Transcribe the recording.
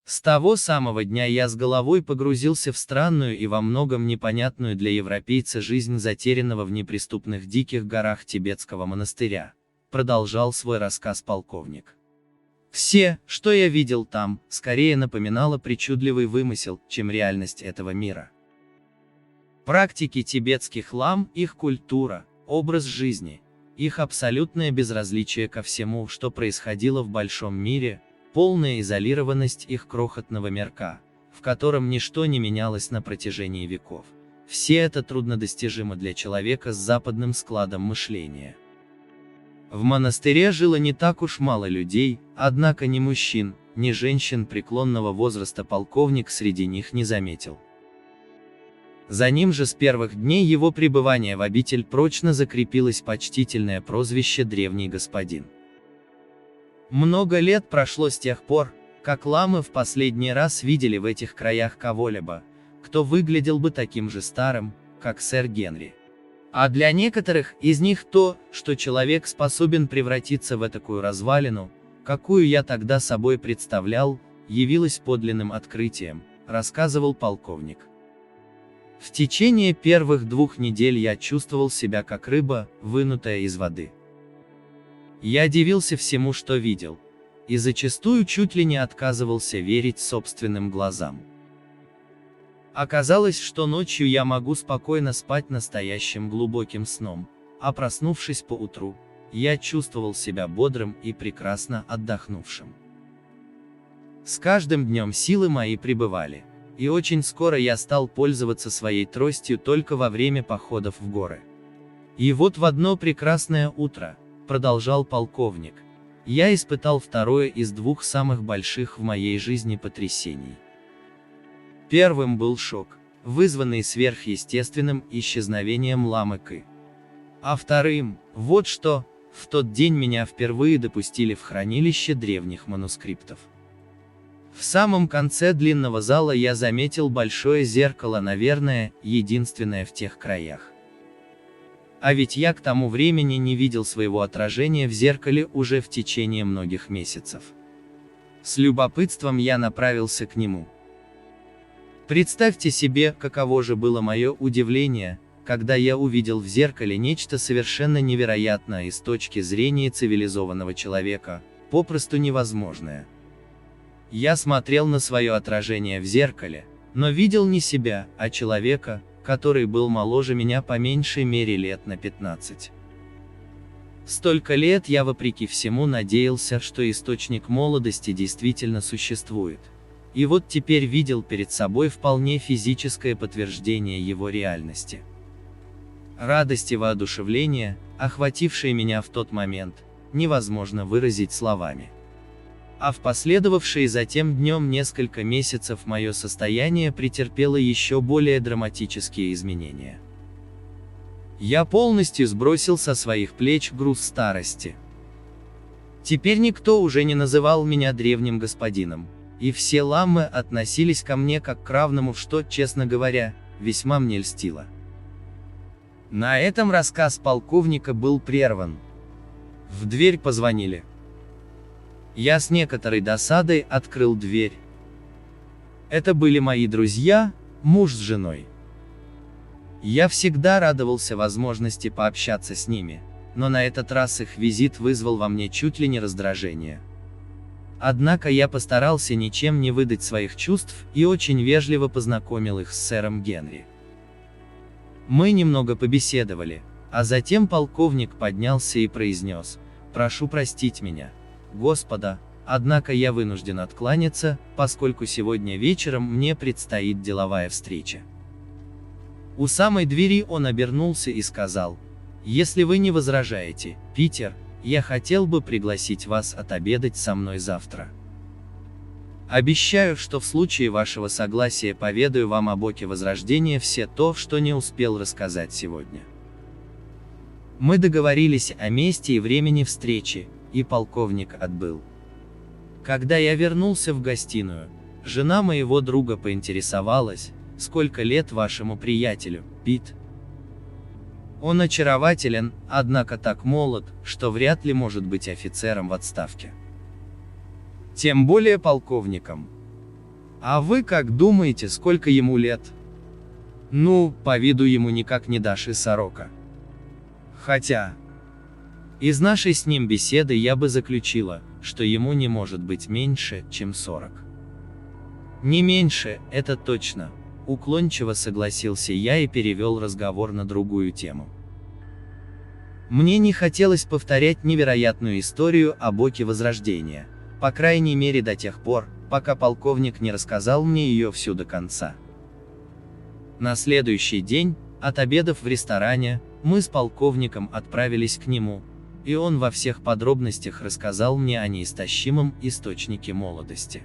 С того самого дня я с головой погрузился в странную и во многом непонятную для европейца жизнь затерянного в неприступных диких горах тибетского монастыря, продолжал свой рассказ полковник. Все, что я видел там, скорее напоминало причудливый вымысел, чем реальность этого мира. Практики тибетских лам, их культура, образ жизни, их абсолютное безразличие ко всему, что происходило в большом мире, полная изолированность их крохотного мирка, в котором ничто не менялось на протяжении веков. Все это труднодостижимо для человека с западным складом мышления. В монастыре жило не так уж мало людей, однако ни мужчин, ни женщин преклонного возраста полковник среди них не заметил. За ним же с первых дней его пребывания в обитель прочно закрепилось почтительное прозвище «Древний господин». Много лет прошло с тех пор, как ламы в последний раз видели в этих краях кого-либо, кто выглядел бы таким же старым, как сэр Генри. А для некоторых из них то, что человек способен превратиться в этакую развалину, какую я тогда собой представлял, явилось подлинным открытием, рассказывал полковник. В течение первых 2 недель я чувствовал себя как рыба, вынутая из воды. Я дивился всему, что видел, и зачастую чуть ли не отказывался верить собственным глазам. Оказалось, что ночью я могу спокойно спать настоящим глубоким сном, а проснувшись поутру, я чувствовал себя бодрым и прекрасно отдохнувшим. С каждым днем силы мои прибывали, и очень скоро я стал пользоваться своей тростью только во время походов в горы. И вот в одно прекрасное утро, продолжал полковник, я испытал второе из 2 самых больших в моей жизни потрясений. Первым был шок, вызванный сверхъестественным исчезновением ламы Кы. А вторым, вот что, в тот день меня впервые допустили в хранилище древних манускриптов. В самом конце длинного зала я заметил большое зеркало, наверное, единственное в тех краях. А ведь я к тому времени не видел своего отражения в зеркале уже в течение многих месяцев. С любопытством я направился к нему. Представьте себе, каково же было мое удивление, когда я увидел в зеркале нечто совершенно невероятное и с точки зрения цивилизованного человека, попросту невозможное. Я смотрел на свое отражение в зеркале, но видел не себя, а человека, который был моложе меня по меньшей мере лет на 15. Столько лет я вопреки всему надеялся, что источник молодости действительно существует. И вот теперь видел перед собой вполне физическое подтверждение его реальности. Радость и воодушевление, охватившие меня в тот момент, невозможно выразить словами. А в последовавшие затем днем несколько месяцев мое состояние претерпело еще более драматические изменения. Я полностью сбросил со своих плеч груз старости. Теперь никто уже не называл меня древним господином, и все ламы относились ко мне как к равному, что, честно говоря, весьма мне льстило. На этом рассказ полковника был прерван. В дверь позвонили. Я с некоторой досадой открыл дверь. Это были мои друзья, муж с женой. Я всегда радовался возможности пообщаться с ними, но на этот раз их визит вызвал во мне чуть ли не раздражение. Однако я постарался ничем не выдать своих чувств и очень вежливо познакомил их с сэром Генри. Мы немного побеседовали, а затем полковник поднялся и произнес: «Прошу простить меня, господа, однако я вынужден откланяться, поскольку сегодня вечером мне предстоит деловая встреча». У самой двери он обернулся и сказал: «Если вы не возражаете, Питер, я хотел бы пригласить вас отобедать со мной завтра. Обещаю, что в случае вашего согласия поведаю вам об Оке Возрождения все то, что не успел рассказать сегодня». Мы договорились о месте и времени встречи, и полковник отбыл. Когда я вернулся в гостиную, жена моего друга поинтересовалась: «Сколько лет вашему приятелю, Пит?» Он очарователен, однако так молод, что вряд ли может быть офицером в отставке. Тем более полковником. А вы как думаете, сколько ему лет? Ну, по виду ему никак не дашь и сорока. Хотя, из нашей с ним беседы я бы заключила, что ему не может быть меньше, чем 40. Не меньше, это точно, уклончиво согласился я и перевел разговор на другую тему. Мне не хотелось повторять невероятную историю о Боге Возрождения, по крайней мере до тех пор, пока полковник не рассказал мне ее всю до конца. На следующий день, отобедав в ресторане, мы с полковником отправились к нему, и он во всех подробностях рассказал мне о неистощимом источнике молодости.